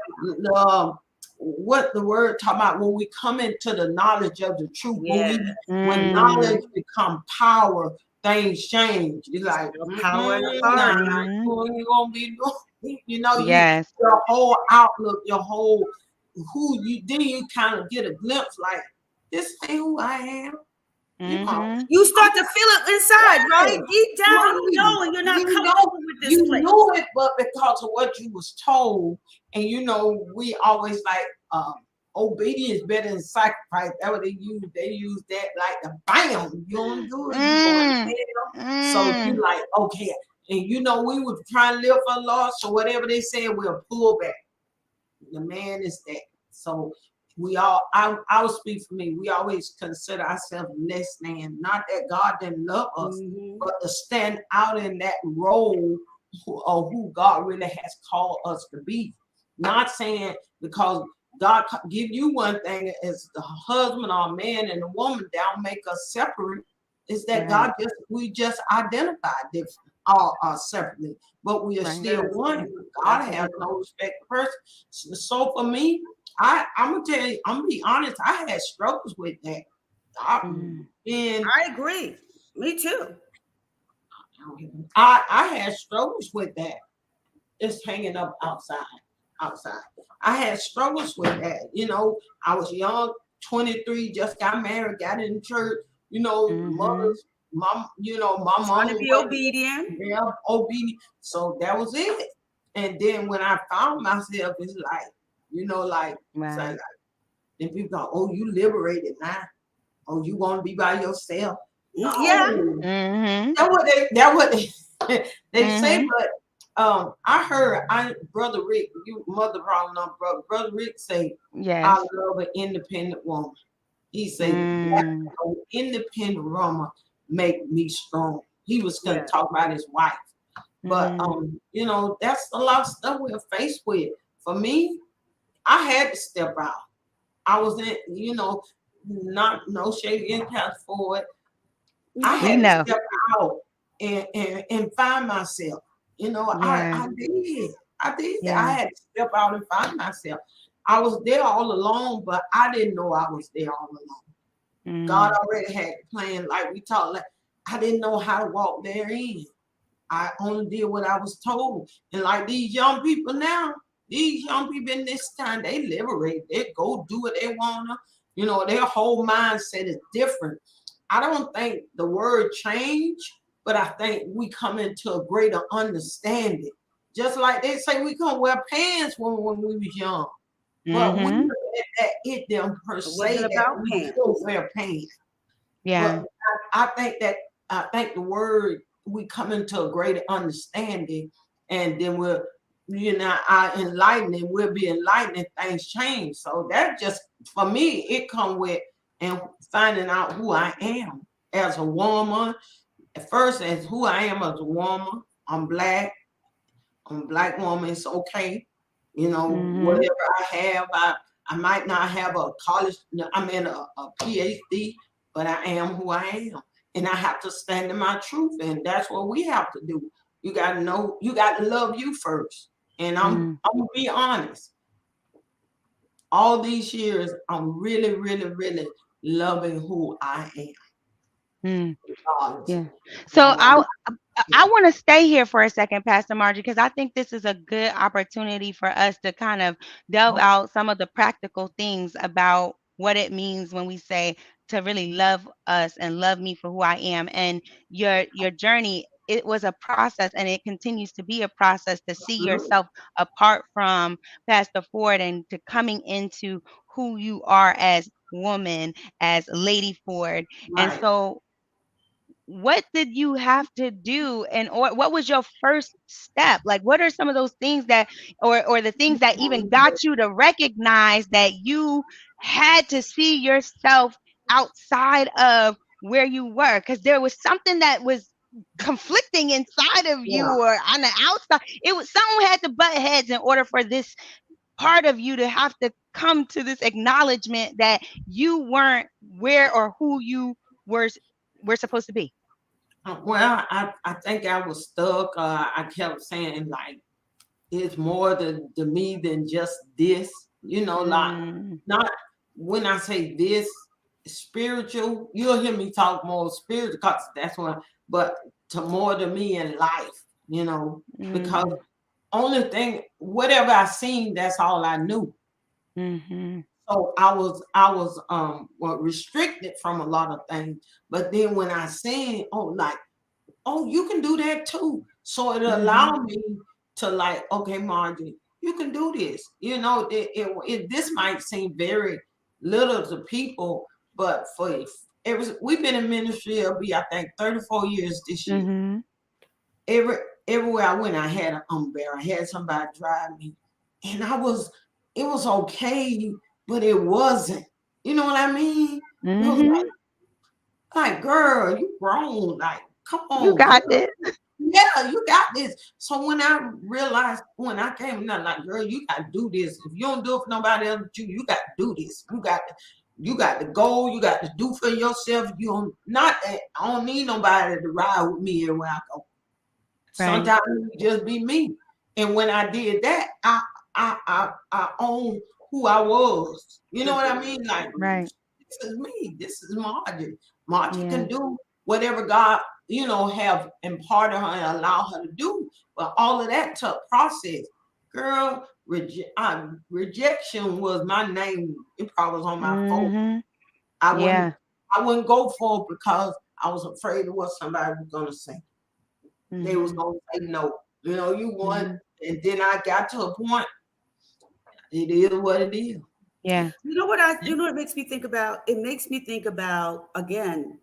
um, what the word talk about when we come into the knowledge of the truth. Yeah. When Mm, knowledge become power, things change. It's like The power and nah, authority. mhm. you gonna be you know Yes. your whole outlook, your whole who you then you kind of get a glimpse like this ain't who I am. You know, Mhm. You start to feel it inside, right? yes, Deep down, you right. know, and you're not You know, comfortable with this you place. knew it, but because of what you was told, and you know, we always like obedience better than sacrifice. That's what they use. They use that like the bam, you don't do it, you going to Mm, hell. So you mm. like, okay. And you know, we was trying to live for the Lord, so whatever they said, we'll pull back. The man is that. So we all, I will speak for me. We always consider ourselves less than. Not that God didn't love us, Mm-hmm. but to stand out in that role of who God really has called us to be. Not saying because God give you one thing as the husband or man and the woman, don't make us separate. Is that Right. God we just identify different separately, but we are Right. still Yes. one. God That's has right. no respect for person. So for me, I'm gonna tell you, I'm gonna be honest. I had struggles with that. I, Mm, and I agree. Me too. I had struggles with that. Just hanging up outside. I had struggles with that. You know, I was young, 23, just got married, got in church. You know, mhm. mother's mom. You know, my Trying mama to be wasn't obedient. yeah, obedient. So that was it. And then when I found myself, it's like, you know, like, say, Right. like, then people go, oh, you liberated now. Oh, you want to be by yourself? Yeah. No, Mhm. that what they they say. Mhm. But I heard brother Rick, you mother problem not brother Rick say, I Yes. love an independent woman. He said that Mm, an independent woman make me strong. He was gonna Yeah. talk about his wife. But mm, you know, that's a lot of stuff we're faced with. For me, I had to step out. I was in, not no shady impact for it. I We had to know. step out and find myself. Yeah. I did. I did. I Yeah. had to step out and find myself. I was there all along, but I didn't know I was there all along. God Mm. already had the plan, like we talked. Like I didn't know how to walk therein. I only did what I was told. And like these young people now, these young people in this time, they liberate. They go do what they wanna. Their whole mindset is different. I don't think the word change, but I think we come into a greater understanding. Just like they say we couldn't wear pants when we was young. But we Mhm. look at that it them per It wasn't se that about we still pants. wear pants. But Yeah. I think the word we come into a greater understanding, and then our enlightening, we'll be enlightened and things change. So that just for me, it come with and finding out who I am as a woman. At first, as who I am as a woman, I'm black. I'm a black woman. It's okay. Mhm. Whatever I have, I might not have a college, I mean a PhD, but I am who I am. And I have to stand in my truth. And that's what we have to do. You gotta know, you got to love you first. And I'm Mm. I'm gonna be honest. All these years, I'm really, really, really loving who I am. Mm. Regardless. Yeah. So I want I want to stay here for a second, Pastor Margie, because I think this is a good opportunity for us to kind of delve to out some of the practical things about what it means when we say to really love us and love me for who I am. And your journey, it was a process, and it continues to be a process to see absolutely yourself apart from Pastor Ford and to coming into who you are as woman, as Lady Ford. And right. so what did you have to do, and or what was your first step? Like what are some of those things that, or the things that even got you to recognize that you had to see yourself outside of where you were, because there was something that was conflicting inside of you Yeah. or on the outside. It was someone had to butt heads in order for this part of you to have to come to this acknowledgement that you weren't where or who you were were supposed to be. Well, I think I was stuck. I kept saying like it's more to me than just this. Like Mm, not when I say this spiritual, you'll hear me talk more spiritual because that's what. But to more to me in life, because mm, only thing whatever I seen, that's all I knew. mhm, So I was restricted from a lot of things. But then when I seen, like, oh, you can do that too. So it mhm, allowed me to like, okay, Margie, you can do this. This might seem very little to people, but we've been in ministry. It'll be I think 34 years this year. mhm, Every everywhere I went, I had an umbrella. I had somebody drive me, and it was okay, but it wasn't. You know what I mean? It was mhm. like, girl, you grown. Like, come You on, girl. got this. Yeah, you got this. So when I realized, when I came down, like, girl, you got to do this. If you don't do it for nobody else but you got to do this. You got to go. You got to do for yourself. You don't not. I don't need nobody to ride with me everywhere I go. Right, Sometimes it just be me. And when I did that, I own who I was. You know what I mean? Like right. this is me. This is Margie. Margie Yeah. can do whatever God, have imparted her and allow her to do. But all of that took process. Girl, rejection was my name. It probably was on my phone. Mhm. I wouldn't Yeah. I wouldn't go for it because I was afraid of what somebody was gonna say. They was Mhm. gonna say no. You want, Mhm. and then I got to a point. It is what it is. Yeah. You know what it makes me think about? It makes me think about again,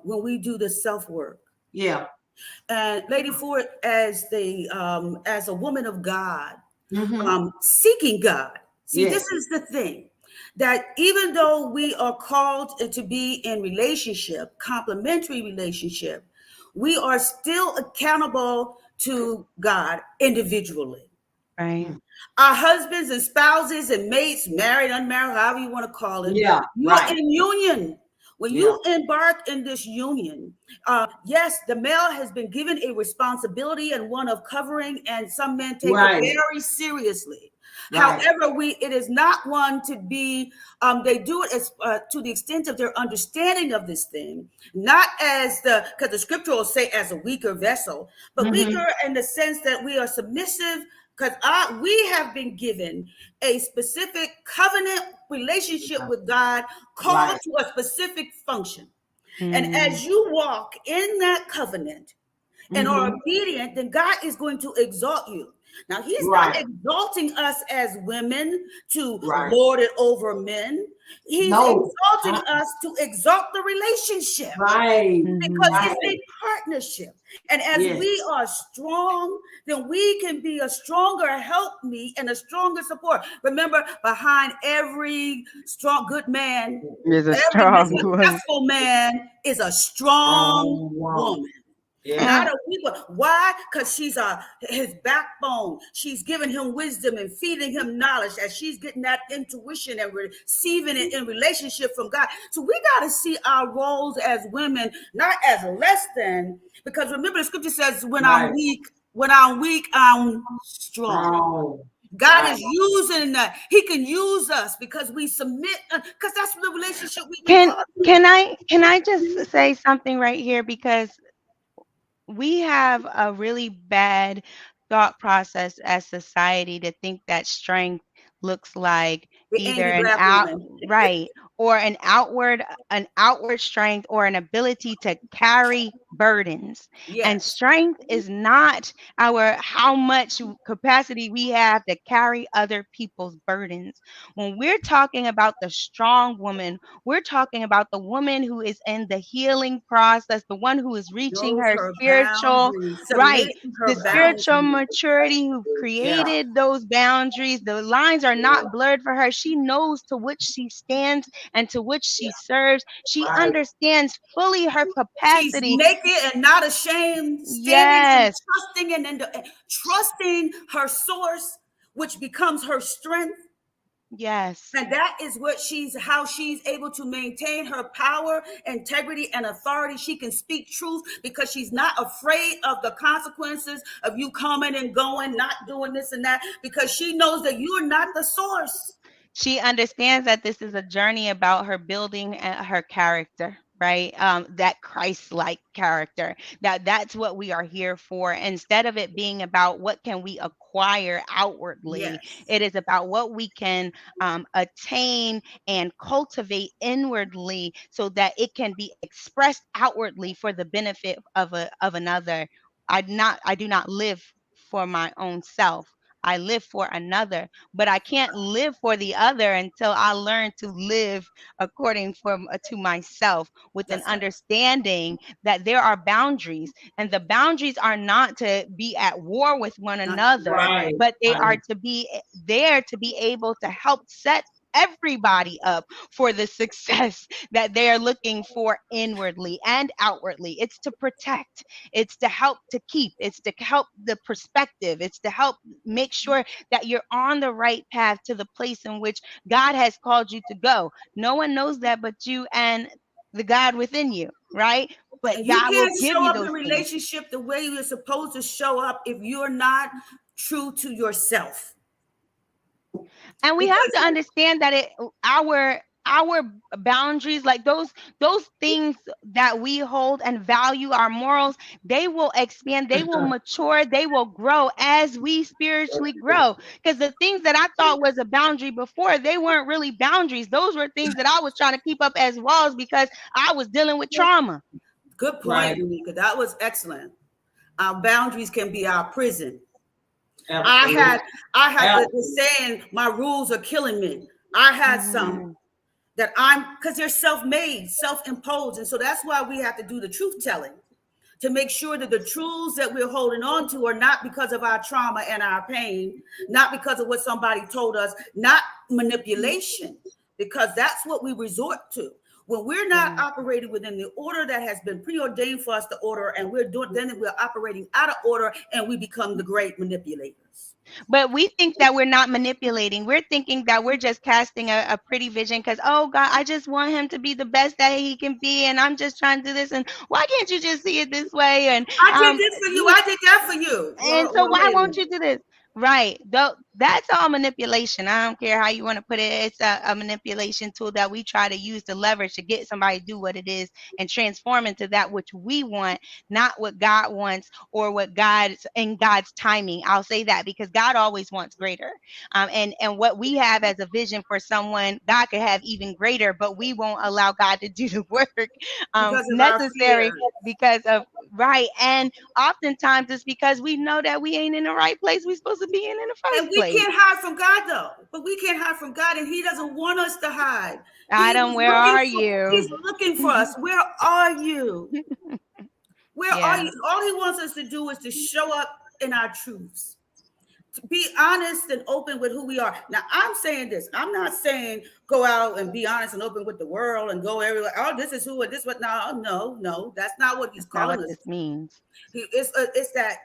when we do the self work. Yeah. And Lady Ford, as a woman of God, Mm-hmm. seeking God. See, this Yes. is the thing, that even though we are called to be in relationship, complementary relationship, we are still accountable to God individually. Right. Mm. Our husbands and spouses and mates, married, unmarried, however you want to call it, Yeah, you're right. in union. When Yeah, you embark in this union, yes, the male has been given a responsibility and one of covering, and some men take it right, very seriously. right. However, it is not one to be. They do it as to the extent of their understanding of this thing, not as because the scripture will say as a weaker vessel, but Mm-hmm. weaker in the sense that we are submissive because we have been given a specific covenant relationship with God called Right. to a specific function. And Mm. as you walk in that covenant and are Mm-hmm. obedient, then God is going to exalt you. Now, He's not Right, exalting us as women to right. lord it over men. He's No. exalting us to exalt the relationship Right, because Mhm. it's right. a partnership. And as we Yes. are strong, then we can be a stronger helpmeet and a stronger support. Remember, behind every strong, good man, Is a every strong one. successful man is a strong Strong woman. woman. Yeah. Not a weak one. Why? Because she's his backbone. She's giving him wisdom and feeding him knowledge as she's getting that intuition and receiving it in relationship from God. So we got to see our roles as women not as less than, because remember the scripture says, Right. when I'm weak, I'm strong. Strong. God Right. is using that. He can use us because we submit, because that's the relationship we've been Can called to. can I just say something right here, because we have a really bad thought process as society to think that strength looks like The either angry an black out woman. right, or an outward strength, or an ability to carry burdens. And Yes. strength is not our how much capacity we have to carry other people's burdens. When we're talking about the strong woman, we're talking about the woman who is in the healing process, the one who is reaching Knows her her spiritual, boundaries, right, submitting the her Right. spiritual boundaries. maturity, who Yeah. created those boundaries. The lines are Yeah. not blurred for her. She knows to which she stands and to which she Yeah. serves. She Right. understands fully her She's capacity. naked and not ashamed, standing and Yes, trusting and trusting her source, which becomes her strength. yes. And that is what how she's able to maintain her power, integrity, and authority. She can speak truth because she's not afraid of the consequences of you coming and going, not doing this and that, because she knows that you are not the source. She understands that this is a journey about her building her character, right? That Christ-like character. That's what we are here for. Instead of it being about what can we acquire outwardly, Yes. it is about what we can attain and cultivate inwardly, so that it can be expressed outwardly for the benefit of another. I do not live for my own self. I live for another, but I can't live for the other until I learn to live according to myself, with an That's right. understanding that there are boundaries, and the boundaries are not to be at war with one Not another, Right. but they Right. are to be there to be able to help set everybody up for the success that they are looking for inwardly and outwardly. It's to protect, it's to help to keep, it's to help the perspective, it's to help make sure that you're on the right path to the place in which God has called you to go. No one knows that but you and the God within you, right? But And you God will can't give show you up in those things. relationship the way you're supposed to show up if you're not true to yourself. And we have Because to understand that our boundaries, like those things that we hold and value, our morals, they will expand, they will mature, they will grow as we spiritually grow. Because the things that I thought was a boundary before, they weren't really boundaries. Those were things that I was trying to keep up as walls because I was dealing with trauma. good point, Right. Monika. That was excellent. Our boundaries can be our prison. I Absolutely. had I had the Absolutely. saying, my rules are killing me. I had some Mhm. that because they're self-made, self-imposed. And so that's why we have to do the truth telling to make sure that the truths that we're holding on to are not because of our trauma and our pain, not because of what somebody told us, not manipulation, because that's what we resort to. When we're not Yeah. operating within the order that has been preordained for us to order, and we're doing, then we're operating out of order, and we become the great manipulators. But we think that we're not manipulating. We're thinking that we're just casting a pretty vision because, oh God, I just want him to be the best that he can be. And I'm just trying to do this. And why can't you just see it this way? And, I did this for you. you I did that for you. and Well, so well, why wait a won't minute. you do this? Right. Though that's all manipulation. I don't care how you want to put it. It's a manipulation tool that we try to use to leverage to get somebody to do what it is and transform into that which we want, not what God wants or what God's in God's timing. I'll say that because God always wants greater. And what we have as a vision for someone, God could have even greater, but we won't allow God to do the work Because of our necessary fear. because of right. And oftentimes it's because we know that we ain't in the right place we're supposed to be in the And first we place. can't hide from God though. But we can't hide from God, and He doesn't want us to hide. He Adam, was where looking are for He's you? looking for us. Where are you? Where are Yeah, you? All He wants us to do is to show up in our truths. To be honest and open with who we are. Now, I'm saying this. I'm not saying go out and be honest and open with the world and go everywhere. Oh, this is who and this what. No, no, no. That's not what He's that's not calling what us. this means. It's that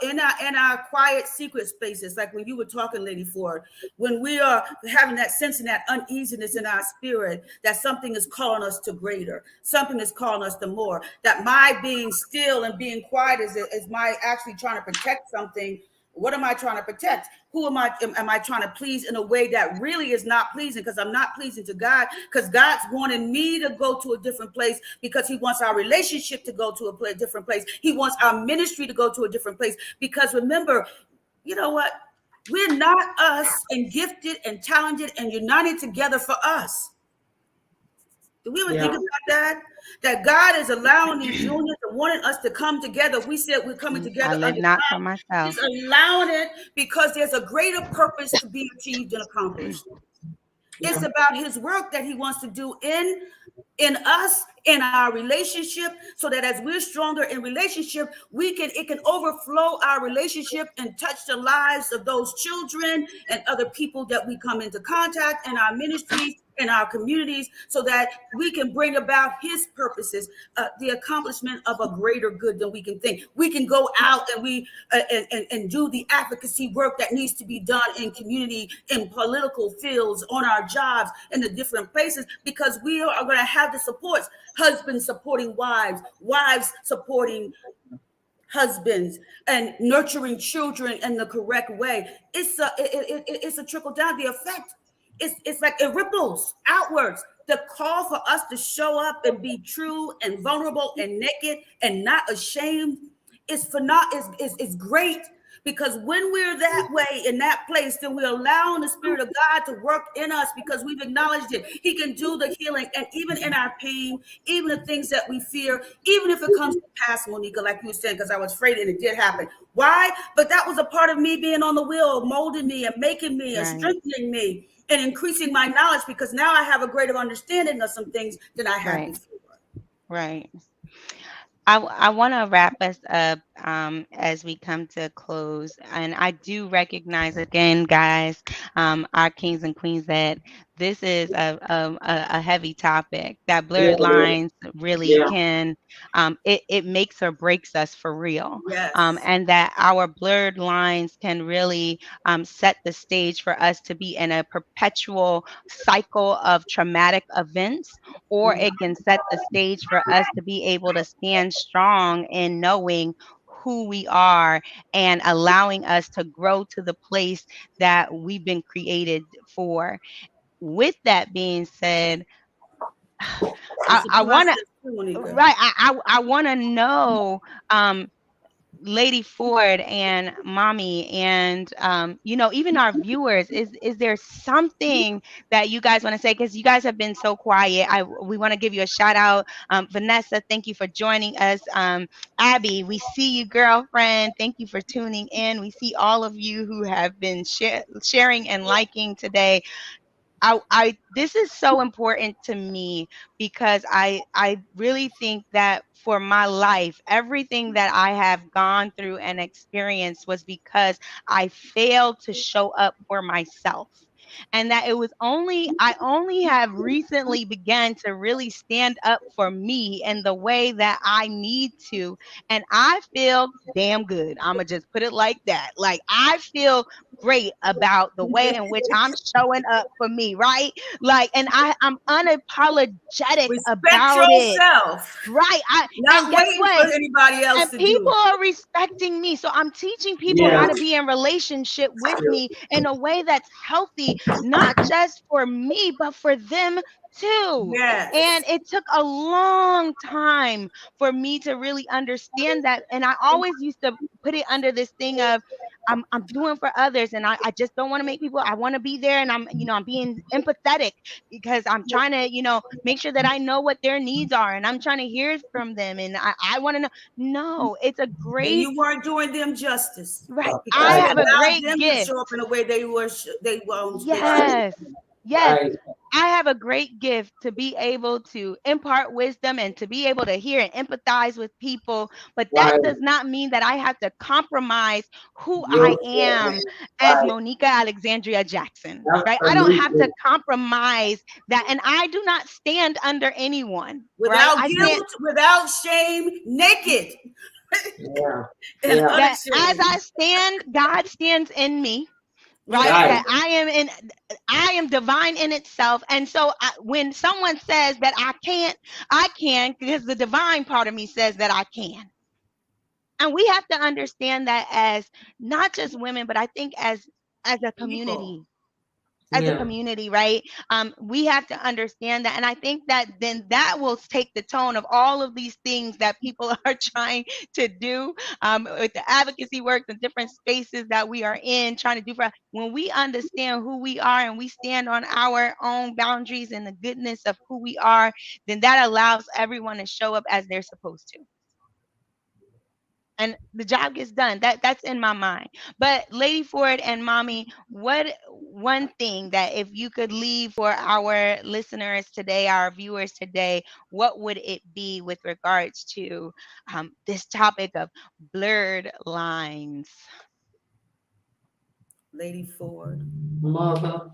in our quiet secret spaces, like when you were talking, Lady Ford, when we are having that sense and that uneasiness in our spirit, that something is calling us to greater, something is calling us to more. That my being still and being quiet is my actually trying to protect something. What am I trying to protect? Who am I trying to please in a way that really is not pleasing, because I'm not pleasing to God, because God's wanting me to go to a different place, because He wants our relationship to go to a different place. He wants our ministry to go to a different place. Because remember, you know what? We're not us and gifted and talented and united together for us. Do we ever think Yeah. about that? That God is allowing these unions and wanting us to come together. We said we're coming I together live under not for God. myself. He's allowing it because there's a greater purpose to be achieved and accomplished. It's Yeah. about His work that He wants to do in us, in our relationship, so that as we're stronger in relationship, it can overflow our relationship and touch the lives of those children and other people that we come into contact in our ministries, in our communities, so that we can bring about His purposes, the accomplishment of a greater good than we can think. We can go out and and do the advocacy work that needs to be done in community, in political fields, on our jobs, in the different places, because we are going to have the supports: husbands supporting wives, wives supporting husbands, and nurturing children in the correct way. It's a trickle down. The effect, it's like it ripples outwards. The call for us to show up and be true and vulnerable and naked and not ashamed is great, because when we're that way in that place, then we're allowing the Spirit of God to work in us, because we've acknowledged it. He can do the healing, and even in our pain, even the things that we fear, even if it comes to pass, Monika, like you were saying, because I was afraid and it did happen. Why? But that was a part of me being on the wheel, molding me and making me and Right, strengthening me and increasing my knowledge, because now I have a greater understanding of some things than I had right, before. right. I want to wrap us up as we come to a close. And I do recognize again, guys, our kings and queens, that this is a heavy topic, that Yeah. blurred lines really Yeah. can, it makes or breaks us for real. Yes. And that our blurred lines can really set the stage for us to be in a perpetual cycle of traumatic events, or Mhm. it can set the stage for us to be able to stand strong in knowing who we are and allowing us to grow to the place that we've been created for. With that being said, It's a I want to process too, Monika. right. I want to know, um, Lady Ford and Mommy, and even our viewers, is there something that you guys want to say? Because you guys have been so quiet. We want to give you a shout out. Vanessa, thank you for joining us. Abby, we see you, girlfriend. Thank you for tuning in. We see all of you who have been sharing and liking today. I this is so important to me because I really think that for my life, everything that I have gone through and experienced was because I failed to show up for myself. and that it was only I only have recently began to really stand up for me in the way that I need to, and I feel damn good. I'm gonna just put it like that. Like I feel great about the way in which I'm showing up for me, right? Like, and I'm unapologetic Respect about it. yourself. Right. And Not guess waiting for what? anybody else And to people do. are respecting me. So I'm teaching people how Yeah. to be in relationship with me in a way that's healthy, not just for me, but for them too. Yes. And it took a long time for me to really understand that. And I always used to put it under this thing of, I'm doing for others, and I just don't want to make people, I want to be there, and I'm being empathetic because I'm trying to, make sure that I know what their needs are, and I'm trying to hear from them, and I want to know. No, it's a And great, you weren't doing them justice right. I because you Right. have a allowed great them to show up gift. in a way they should. Yes. Yes. Right. I have a great gift to be able to impart wisdom and to be able to hear and empathize with people. But that Right. does not mean that I have to compromise who I Yourself. am as Right. Monika Alexandria Jackson, right? I don't have to Absolutely. compromise that. And I do not stand under anyone, right? Without I stand guilt, without shame, naked Yeah. and Yeah. that as unashamed. I stand, God stands in me, right? Yes. Right. That I am divine in itself. And so when someone says that I can't, I can, because the divine part of me says that I can. And we have to understand that as not just women, but I think as a People. community, Yeah. right? We have to understand that. And I think that then that will take the tone of all of these things that people are trying to do, with the advocacy work, the different spaces that we are in, trying to do for, when we understand who we are and we stand on our own boundaries and the goodness of who we are, then that allows everyone to show up as they're supposed to, and the job gets done. That's in my mind. But Lady Ford and Mommy, what one thing that if you could leave for our listeners today, our viewers today, what would it be with regards to this topic of blurred lines? Lady Ford. Mother.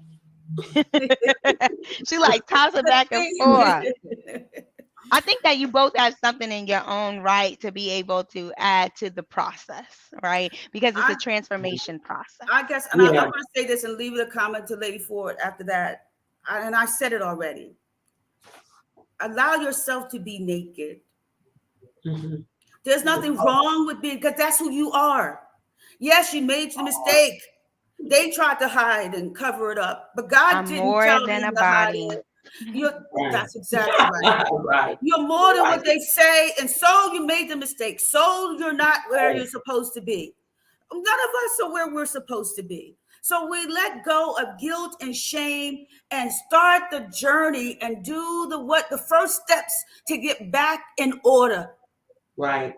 She like toss it The back and forth. thing, I think that you both have something in your own right to be able to add to the process, right? Because it's a I, transformation process. I guess, and I'm Yeah. going to say this and leave it a comment to Lady Ford after that. And I said it already. Allow yourself to be naked. Mhm. There's nothing wrong with being, because that's who you are. Yes, you made the mistake. They tried to hide and cover it up, but God I'm didn't more tell than them a to hide body. it. You're, Right. that's exactly right. Right. You're more than Right. what they say, and so you made the mistake. So you're not where Right. you're supposed to be. None of us are where we're supposed to be. So we let go of guilt and shame and start the journey and do the first steps to get back in order. Right.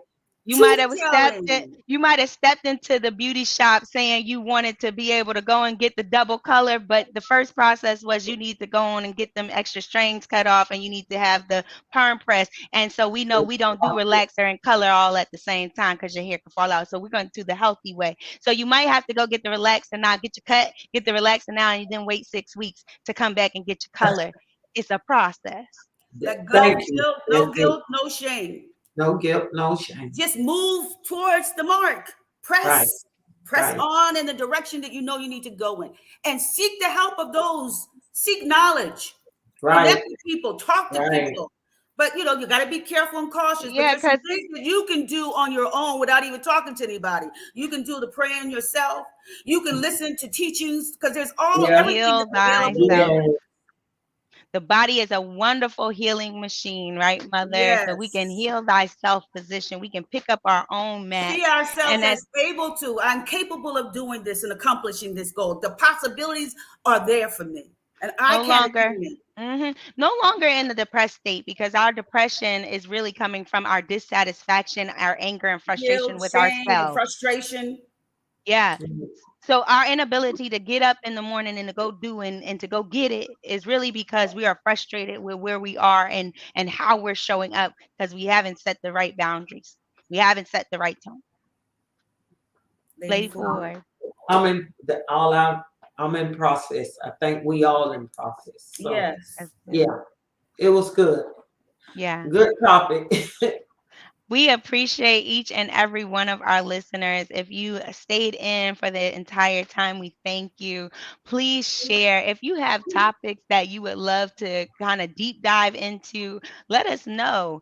Truth telling. You might have stepped into the beauty shop saying you wanted to be able to go and get the double color, but the first process was you need to go on and get them extra strings cut off, and you need to have the perm press. And so we know we don't do relaxer and color all at the same time because your hair can fall out. So we're going to do the healthy way. So you might have to go get the relaxer now, get your cut, get the relaxer now, and you then wait 6 weeks to come back and get your color. It's a process. Let go, Thank you. no guilt, no shame. No guilt, no shame. Just move towards the mark. Right. Press Right. on in the direction that you know you need to go in. And seek the help of those, seek knowledge, connect Right. with people, talk to Right. people. But you got to be careful and cautious. But Yeah, there's some because things that you can do on your own without even talking to anybody. You can do the praying yourself. You can listen to teachings because there's Yeah. everything heal that's available thyself. there. Yeah. The body is a wonderful healing machine, right, Mother? So we can Yes. heal thyself position. We can pick up our own mat. See ourselves And as as able to, I'm capable of doing this and accomplishing this goal. The possibilities are there for me, and I no can longer attain it. no longer in the depressed state, because our depression is really coming from our dissatisfaction, our anger and frustration Guilt, with shame, and ourselves. frustration. Yeah. So our inability to get up in the morning and to go do and to go get it is really because we are frustrated with where we are and how we're showing up, because we haven't set the right boundaries. We haven't set the right tone. Lady Lady Ford. Ford. I mean, all I'm in process. I think we all in process. So Yes. That's good. yeah, it was good. Yeah. Good topic. We appreciate each and every one of our listeners. If you stayed in for the entire time, we thank you. Please share. If you have topics that you would love to kind of deep dive into, let us know.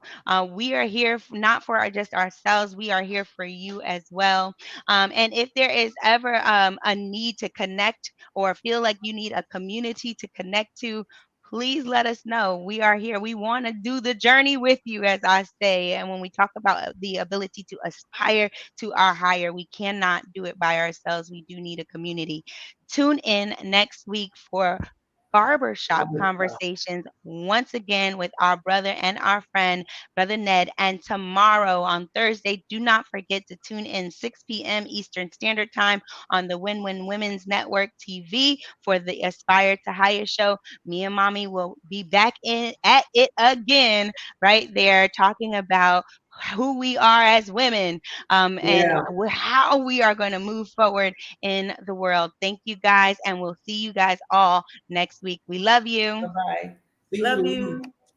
We are here not for just ourselves, we are here for you as well. And if there is ever a need to connect or feel like you need a community to connect to, please let us know. We are here. We want to do the journey with you, as I say. And when we talk about the ability to aspire to our higher, we cannot do it by ourselves. We do need a community. Tune in next week for barbershop conversations once again with our brother and our friend, Brother Ned. And tomorrow on Thursday, do not forget to tune in 6 p.m. Eastern Standard Time on the Win Win Women's Network TV for the Aspire to Higher show. Me and mommy will be back in at it again, right there, talking about who we are as women, and Yeah. how we are going to move forward in the world. Thank you guys, and we'll see you guys all next week. We love Bye you. bye. See Love you. you.